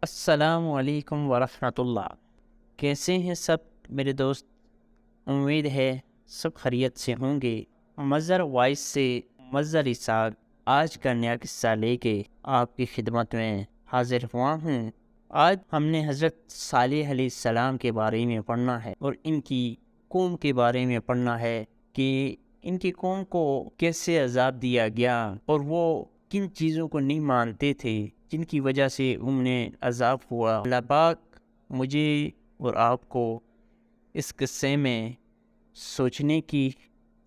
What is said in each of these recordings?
السلام علیکم ورحمۃ اللہ۔ کیسے ہیں سب میرے دوست؟ امید ہے سب خیریت سے ہوں گے۔ مظہر وائس سے مظہر اسحاق آج کا نیا قصہ لے کے آپ کی خدمت میں حاضر ہوا ہوں۔ آج ہم نے حضرت صالح علیہ السلام کے بارے میں پڑھنا ہے اور ان کی قوم کے بارے میں پڑھنا ہے کہ ان کی قوم کو کیسے عذاب دیا گیا اور وہ کن چیزوں کو نہیں مانتے تھے جن کی وجہ سے انہیں عذاب ہوا۔ اللہ پاک مجھے اور آپ کو اس قصے میں سوچنے کی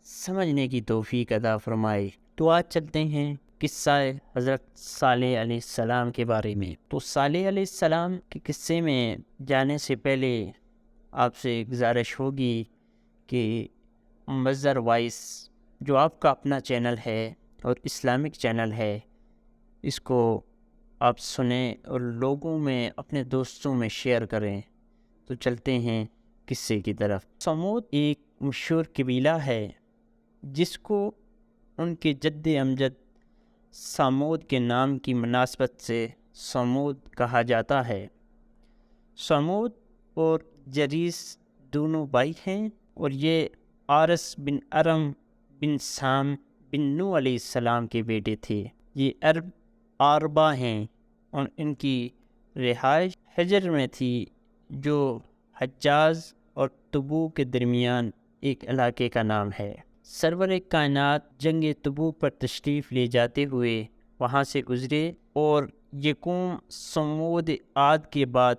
سمجھنے کی توفیق عطا فرمائے۔ تو آج چلتے ہیں قصہ حضرت صالح علیہ السلام کے بارے میں۔ تو صالح علیہ السلام کے قصے میں جانے سے پہلے آپ سے گزارش ہوگی کہ مظہر وائس جو آپ کا اپنا چینل ہے اور اسلامک چینل ہے، اس کو آپ سنیں اور لوگوں میں اپنے دوستوں میں شیئر کریں۔ تو چلتے ہیں قصے کی طرف۔ سمود ایک مشہور قبیلہ ہے جس کو ان کے جد امجد سامود کے نام کی مناسبت سے سمود کہا جاتا ہے۔ سمود اور جریس دونوں بھائی ہیں اور یہ آرس بن ارم بن سام بن نوح علیہ السلام کے بیٹے تھے۔ یہ عرب آربا ہیں اور ان کی رہائش حجر میں تھی جو حجاز اور تبوک کے درمیان ایک علاقے کا نام ہے۔ سرور کائنات جنگ تبوک پر تشریف لے جاتے ہوئے وہاں سے گزرے اور یہ قوم سمود عاد کے بعد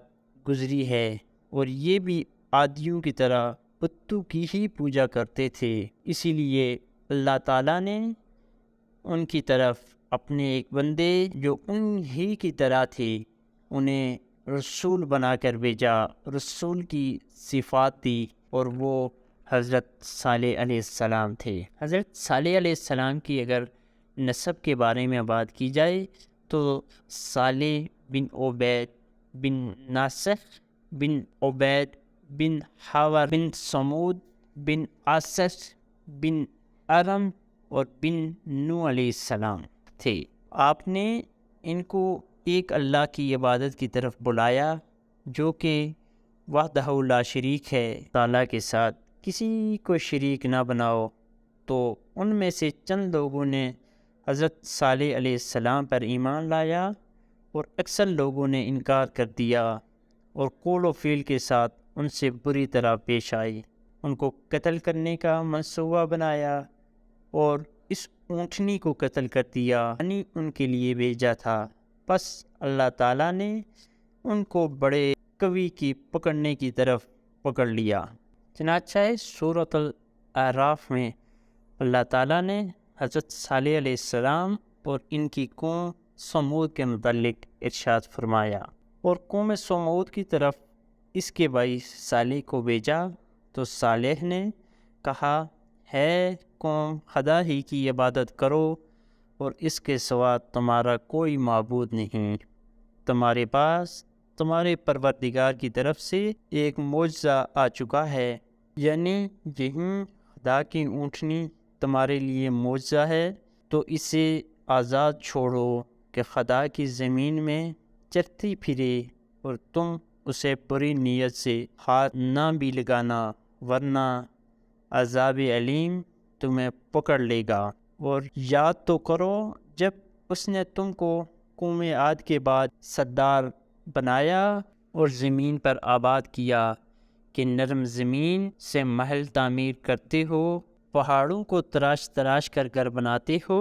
گزری ہے اور یہ بھی عادیوں کی طرح بتوں کی ہی پوجا کرتے تھے۔ اسی لیے اللہ تعالیٰ نے ان کی طرف اپنے ایک بندے جو ان ہی کی طرح تھے انہیں رسول بنا کر بھیجا، رسول کی صفات دی، اور وہ حضرت صالح علیہ السلام تھے۔ حضرت صالح علیہ السلام کی اگر نسب کے بارے میں بات کی جائے تو صالح بن عبید بن ناصح بن عبید بن حاور بن سمود بن آسس بن ارم اور بن نوح علیہ السلام تھے۔ آپ نے ان کو ایک اللہ کی عبادت کی طرف بلایا جو کہ وحدہ لا شریک ہے، تعالیٰ کے ساتھ کسی کو شریک نہ بناؤ۔ تو ان میں سے چند لوگوں نے حضرت صالح علیہ السلام پر ایمان لایا اور اکثر لوگوں نے انکار کر دیا اور قول و فعل کے ساتھ ان سے بری طرح پیش آئی، ان کو قتل کرنے کا منصوبہ بنایا اور اس اونٹنی کو قتل کر دیا، یعنی ان کے لیے بھیجا تھا۔ بس اللہ تعالیٰ نے ان کو بڑے قوی کی پکڑنے کی طرف پکڑ لیا۔ چنانچہ سورۃ الاعراف میں اللہ تعالیٰ نے حضرت صالح علیہ السلام اور ان کی قوم سمود کے متعلق ارشاد فرمایا، اور قوم سمود کی طرف اس کے بھائی صالح کو بھیجا تو صالح نے کہا، ہے قوم، خدا ہی کی عبادت کرو اور اس کے سوا تمہارا کوئی معبود نہیں۔ تمہارے پاس تمہارے پروردگار کی طرف سے ایک معجزہ آ چکا ہے، یعنی یہی خدا کی اونٹنی تمہارے لیے معجزہ ہے، تو اسے آزاد چھوڑو کہ خدا کی زمین میں چرتی پھرے اور تم اسے بری نیت سے ہاتھ نہ بھی لگانا، ورنہ عذاب علیم تمہیں پکڑ لے گا۔ اور یاد تو کرو جب اس نے تم کو قوم عاد کے بعد سردار بنایا اور زمین پر آباد کیا کہ نرم زمین سے محل تعمیر کرتے ہو، پہاڑوں کو تراش تراش کر گھر بناتے ہو۔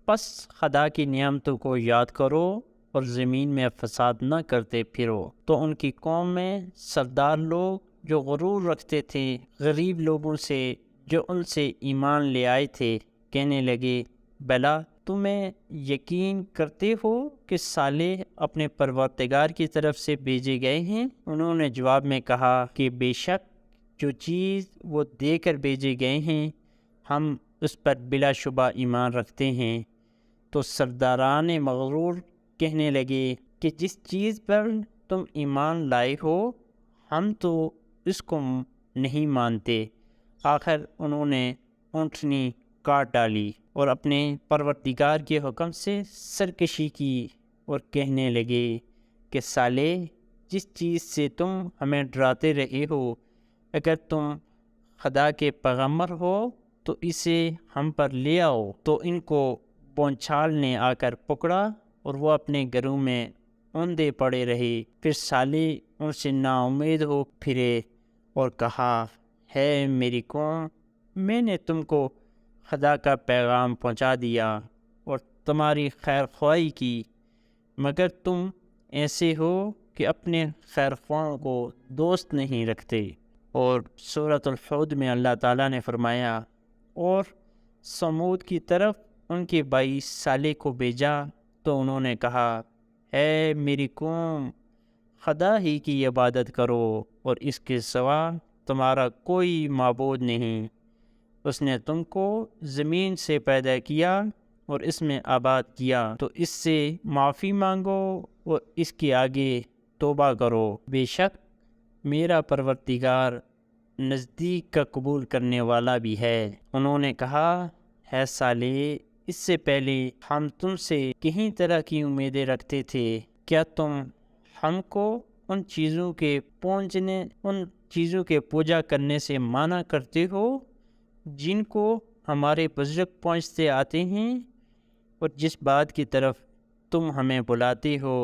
پس خدا کی نعمتوں کو یاد کرو اور زمین میں فساد نہ کرتے پھرو۔ تو ان کی قوم میں سردار لوگ جو غرور رکھتے تھے غریب لوگوں سے جو ان سے ایمان لے آئے تھے، کہنے لگے، بلا تمہیں یقین کرتے ہو کہ صالح اپنے پروردگار کی طرف سے بھیجے گئے ہیں؟ انہوں نے جواب میں کہا کہ بے شک جو چیز وہ دے کر بھیجے گئے ہیں ہم اس پر بلا شبہ ایمان رکھتے ہیں۔ تو سرداران مغرور کہنے لگے کہ جس چیز پر تم ایمان لائے ہو ہم تو اس کو نہیں مانتے۔ آخر انہوں نے اونٹنی کاٹ ڈالی اور اپنے پروردگار کے حکم سے سرکشی کی اور کہنے لگے کہ سالے، جس چیز سے تم ہمیں ڈراتے رہے ہو، اگر تم خدا کے پیغمبر ہو تو اسے ہم پر لے آؤ۔ تو ان کو بونچھال نے آ کر پکڑا اور وہ اپنے گھروں میں اوندے پڑے رہے۔ پھر صالح ان سے نا امید ہو پھرے اور کہا، ہے میری قوم، میں نے تم کو خدا کا پیغام پہنچا دیا اور تمہاری خیر خواہی کی، مگر تم ایسے ہو کہ اپنے خیر خواہوں کو دوست نہیں رکھتے۔ اور سورۃ الحود میں اللہ تعالیٰ نے فرمایا، اور سمود کی طرف ان کے بھائی صالح کو بھیجا تو انہوں نے کہا، اے میری قوم، خدا ہی کی عبادت کرو اور اس کے سوا تمہارا کوئی معبود نہیں۔ اس نے تم کو زمین سے پیدا کیا اور اس میں آباد کیا، تو اس سے معافی مانگو اور اس کے آگے توبہ کرو، بے شک میرا پروردگار نزدیک کا قبول کرنے والا بھی ہے۔ انہوں نے کہا، ہے صالح، اس سے پہلے ہم تم سے کہیں طرح کی امیدیں رکھتے تھے، کیا تم ہم کو ان چیزوں کے پوجا کرنے سے منع کرتے ہو جن کو ہمارے بزرگ پہنچتے آتے ہیں، اور جس بات کی طرف تم ہمیں بلاتے ہو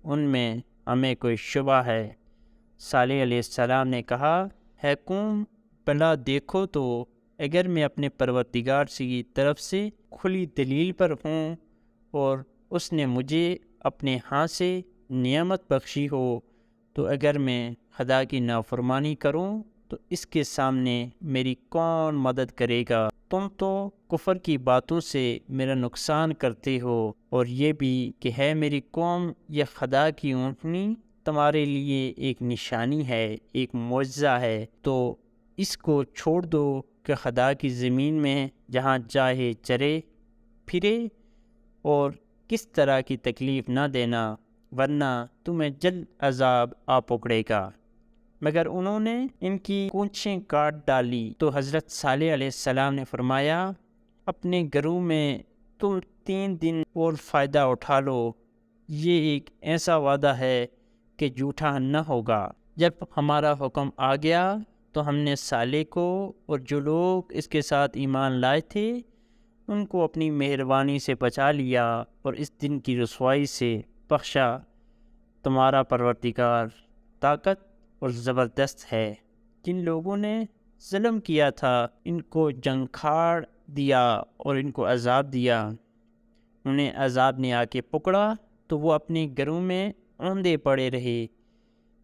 ان میں ہمیں کوئی شبہ ہے۔ صالح علیہ السلام نے کہا، ہے قوم، بھلا دیکھو تو اگر میں اپنے پروردگار کی طرف سے کھلی دلیل پر ہوں اور اس نے مجھے اپنے ہاں سے نعمت بخشی ہو، تو اگر میں خدا کی نافرمانی کروں تو اس کے سامنے میری کون مدد کرے گا؟ تم تو کفر کی باتوں سے میرا نقصان کرتے ہو، اور یہ بھی کہ ہے میری قوم، یہ خدا کی اونٹنی تمہارے لیے ایک نشانی ہے، ایک معجزہ ہے، تو اس کو چھوڑ دو کہ خدا کی زمین میں جہاں چاہے چرے پھرے، اور کس طرح کی تکلیف نہ دینا، ورنہ تمہیں جلد عذاب آ پکڑے گا۔ مگر انہوں نے ان کی کونچیں کاٹ ڈالی۔ تو حضرت صالح علیہ السلام نے فرمایا، اپنے گھروں میں تم 3 دن اور فائدہ اٹھا لو، یہ ایک ایسا وعدہ ہے کہ جھوٹا نہ ہوگا۔ جب ہمارا حکم آ گیا تو ہم نے صالح کو اور جو لوگ اس کے ساتھ ایمان لائے تھے ان کو اپنی مہربانی سے بچا لیا اور اس دن کی رسوائی سے بخشا۔ تمہارا پروردگار طاقت اور زبردست ہے۔ جن لوگوں نے ظلم کیا تھا ان کو جھنکھاڑ دیا اور ان کو عذاب دیا، انہیں عذاب نے آ کے پکڑا تو وہ اپنے گھروں میں اوندے پڑے رہے،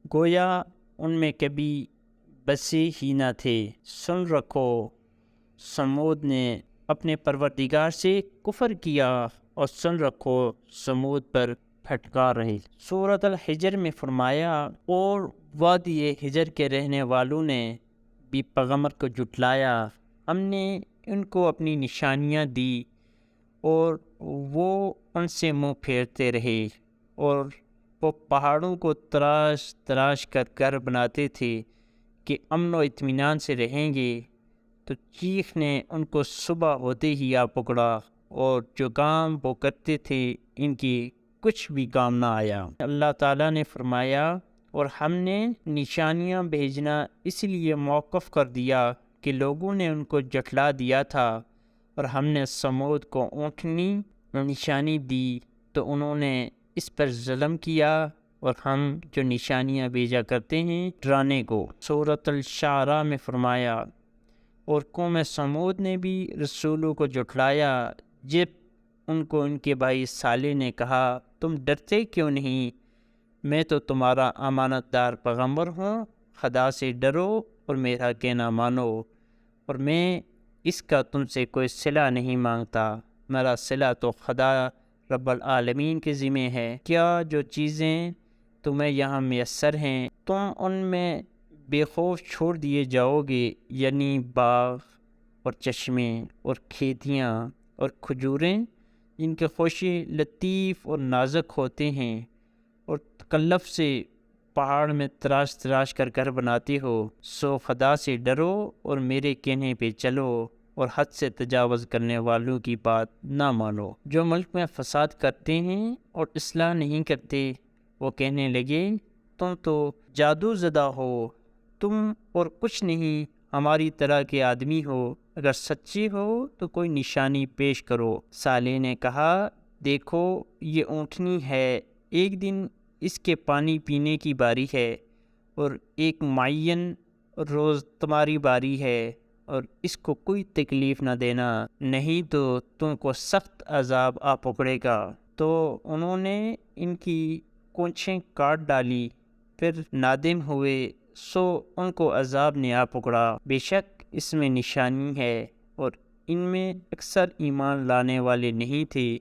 گویا ان میں کبھی بسے ہی نہ تھے۔ سن رکھو، سمود نے اپنے پروردگار سے کفر کیا، اور سن رکھو سمود پر پھٹکار رہے۔ سورۃ الحجر میں فرمایا، اور وادی حجر کے رہنے والوں نے بھی پیغمبر کو جھٹلایا، ہم نے ان کو اپنی نشانیاں دی اور وہ ان سے منہ پھیرتے رہے، اور وہ پہاڑوں کو تراش تراش کر گھر بناتے تھے کہ امن و اطمینان سے رہیں گے، تو چیخ نے ان کو صبح ہوتے ہی آ پکڑا، اور جو کام وہ کرتے تھے ان کی کچھ بھی کام نہ آیا۔ اللہ تعالیٰ نے فرمایا، اور ہم نے نشانیاں بھیجنا اس لیے موقف کر دیا کہ لوگوں نے ان کو جھٹلا دیا تھا، اور ہم نے سمود کو اونٹنی نشانی دی تو انہوں نے اس پر ظلم کیا، اور ہم جو نشانیاں بھیجا کرتے ہیں ڈرانے کو۔ سورۃ الشعراء میں فرمایا، اور قوم سمود نے بھی رسولوں کو جھٹلایا جب ان کو ان کے بھائی صالح نے کہا، تم ڈرتے کیوں نہیں؟ میں تو تمہارا امانت دار پیغمبر ہوں، خدا سے ڈرو اور میرا کہنا مانو، اور میں اس کا تم سے کوئی صلہ نہیں مانگتا، میرا صلہ تو خدا رب العالمین کے ذمہ ہے۔ کیا جو چیزیں تمہیں یہاں میسر ہیں تم ان میں بے خوف چھوڑ دیے جاؤ گے، یعنی باغ اور چشمے اور کھیتیاں اور کھجوریں جن کے خوشے لطیف اور نازک ہوتے ہیں، اور تکلف سے پہاڑ میں تراش تراش کر گھر بناتے ہو، سو خدا سے ڈرو اور میرے کہنے پہ چلو، اور حد سے تجاوز کرنے والوں کی بات نہ مانو۔ جو ملک میں فساد کرتے ہیں اور اصلاح نہیں کرتے، وہ کہنے لگے تم تو جادو زدہ ہو، تم اور کچھ نہیں ہماری طرح کے آدمی ہو، اگر سچے ہو تو کوئی نشانی پیش کرو۔ صالح نے کہا دیکھو یہ اونٹنی ہے، ایک دن اس کے پانی پینے کی باری ہے اور ایک معین روز تمہاری باری ہے، اور اس کو کوئی تکلیف نہ دینا، نہیں تو تم کو سخت عذاب آ پکڑے گا۔ تو انہوں نے ان کی کونچھیں کاٹ ڈالی، پھر نادم ہوئے، سو ان کو عذاب نے آ پکڑا۔ بے شک اس میں نشانی ہے اور ان میں اکثر ایمان لانے والے نہیں تھے،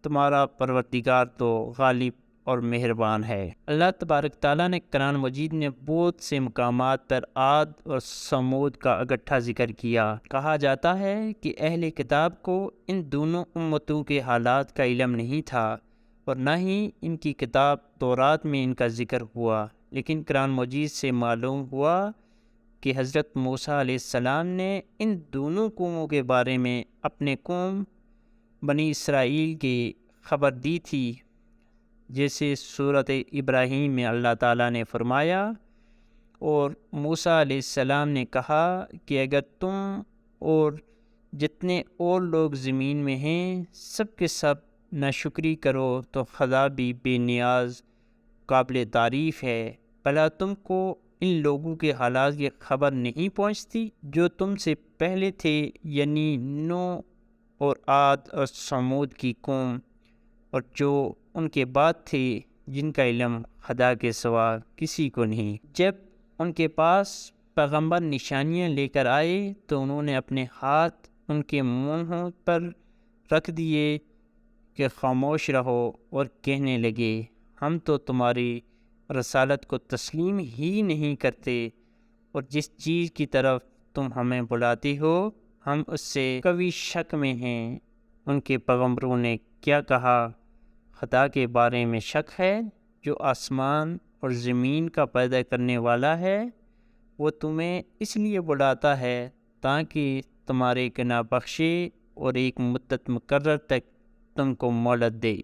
تمہارا پروردگار تو غالب اور مہربان ہے۔ اللہ تبارک تعالیٰ نے قرآن مجید میں بہت سے مقامات پر عاد اور سمود کا اکٹھا ذکر کیا۔ کہا جاتا ہے کہ اہل کتاب کو ان دونوں امتوں کے حالات کا علم نہیں تھا اور نہ ہی ان کی کتاب تورات میں ان کا ذکر ہوا، لیکن قرآن مجید سے معلوم ہوا کہ حضرت موسیٰ علیہ السلام نے ان دونوں قوموں کے بارے میں اپنے قوم بنی اسرائیل کی خبر دی تھی، جیسے سورۃ ابراہیم میں اللہ تعالیٰ نے فرمایا، اور موسیٰ علیہ السلام نے کہا کہ اگر تم اور جتنے اور لوگ زمین میں ہیں سب کے سب ناشکری کرو تو خدا بھی بے نیاز قابل تعریف ہے۔ بھلا تم کو ان لوگوں کے حالات کی خبر نہیں پہنچتی جو تم سے پہلے تھے، یعنی نوح اور عاد اور سمود کی قوم، اور جو ان کے بعد تھے جن کا علم خدا کے سوا کسی کو نہیں۔ جب ان کے پاس پیغمبر نشانیاں لے کر آئے تو انہوں نے اپنے ہاتھ ان کے منہوں پر رکھ دیے کہ خاموش رہو، اور کہنے لگے ہم تو تمہاری رسالت کو تسلیم ہی نہیں کرتے، اور جس چیز کی طرف تم ہمیں بلاتے ہو ہم اس سے قوی شک میں ہیں۔ ان کے پیغمبروں نے کیا کہا؟ خدا کے بارے میں شک ہے جو آسمان اور زمین کا پیدا کرنے والا ہے، وہ تمہیں اس لیے بلاتا ہے تاکہ تمہارے گناہ بخشے اور ایک مدت مقرر تک تم کو مہلت دے۔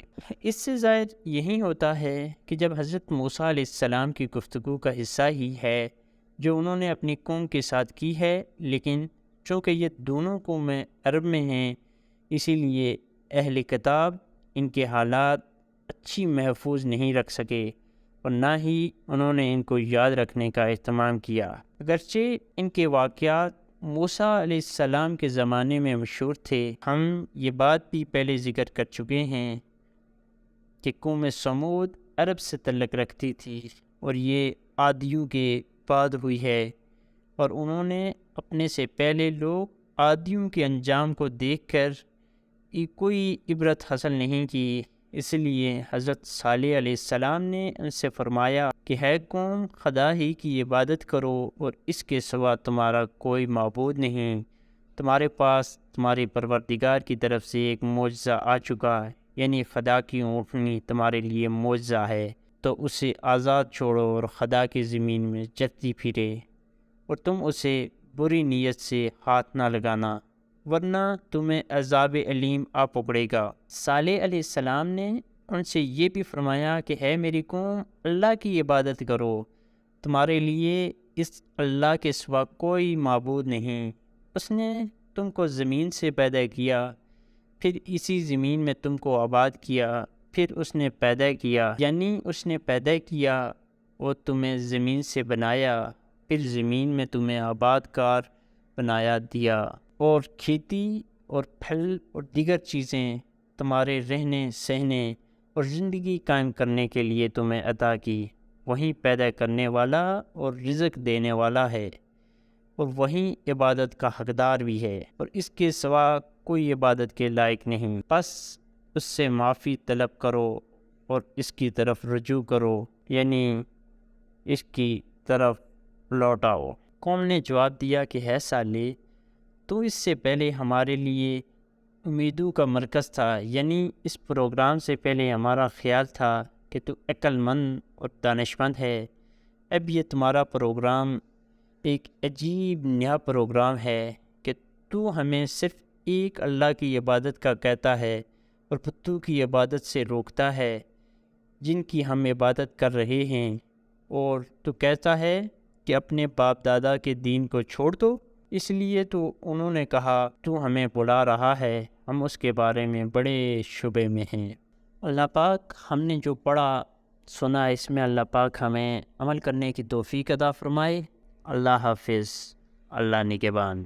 اس سے ظاہر یہی ہوتا ہے کہ جب حضرت موسیٰ علیہ السلام کی گفتگو کا حصہ ہی ہے جو انہوں نے اپنی قوم کے ساتھ کی ہے، لیکن چونکہ یہ دونوں قومیں عرب میں ہیں اسی لیے اہل کتاب ان کے حالات اچھی محفوظ نہیں رکھ سکے اور نہ ہی انہوں نے ان کو یاد رکھنے کا اہتمام کیا۔ اگرچہ ان کے واقعات موسیٰ علیہ السلام کے زمانے میں مشہور تھے، ہم یہ بات بھی پہلے ذکر کر چکے ہیں کہ قوم سمود عرب سے تعلق رکھتی تھی اور یہ عادیوں کے بعد ہوئی ہے، اور انہوں نے اپنے سے پہلے لوگ عادیوں کے انجام کو دیکھ کر کوئی عبرت حاصل نہیں کی، اس لیے حضرت صالح علیہ السلام نے ان سے فرمایا کہ ہے قوم، خدا ہی کی عبادت کرو اور اس کے سوا تمہارا کوئی معبود نہیں۔ تمہارے پاس تمہارے پروردگار کی طرف سے ایک معجزہ آ چکا ہے، یعنی خدا کی اونٹنی تمہارے لیے معجزہ ہے، تو اسے آزاد چھوڑو اور خدا کی زمین میں چلتی پھرے، اور تم اسے بری نیت سے ہاتھ نہ لگانا ورنہ تمہیں عذاب علیم آ پکڑے گا۔ صالح علیہ السلام نے ان سے یہ بھی فرمایا کہ ہے میری قوم، اللہ کی عبادت کرو، تمہارے لیے اس اللہ کے سوا کوئی معبود نہیں۔ اس نے تم کو زمین سے پیدا کیا، پھر اسی زمین میں تم کو آباد کیا، پھر اس نے پیدا کیا، یعنی اس نے پیدا کیا اور تمہیں زمین سے بنایا، پھر زمین میں تمہیں آباد کار بنایا دیا، اور کھیتی اور پھل اور دیگر چیزیں تمہارے رہنے سہنے اور زندگی قائم کرنے کے لیے تمہیں عطا کی۔ وہیں پیدا کرنے والا اور رزق دینے والا ہے، اور وہیں عبادت کا حقدار بھی ہے، اور اس کے سوا کوئی عبادت کے لائق نہیں۔ بس اس سے معافی طلب کرو اور اس کی طرف رجوع کرو، یعنی اس کی طرف لوٹاؤ۔ قوم نے جواب دیا کہ ہے صالح، تو اس سے پہلے ہمارے لیے امیدوں کا مرکز تھا، یعنی اس پروگرام سے پہلے ہمارا خیال تھا کہ تو عقل مند اور دانش مند ہے، اب یہ تمہارا پروگرام ایک عجیب نیا پروگرام ہے کہ تو ہمیں صرف ایک اللہ کی عبادت کا کہتا ہے اور بتوں کی عبادت سے روکتا ہے۔ جن کی ہم عبادت کر رہے ہیں، اور تو کہتا ہے کہ اپنے باپ دادا کے دین کو چھوڑ دو۔ اس لیے تو انہوں نے کہا تو ہمیں بلا رہا ہے، ہم اس کے بارے میں بڑے شبے میں ہیں۔ اللہ پاک ہم نے جو پڑھا سنا اس میں اللہ پاک ہمیں عمل کرنے کی توفیق عطا فرمائے۔ اللہ حافظ، اللہ نگہبان۔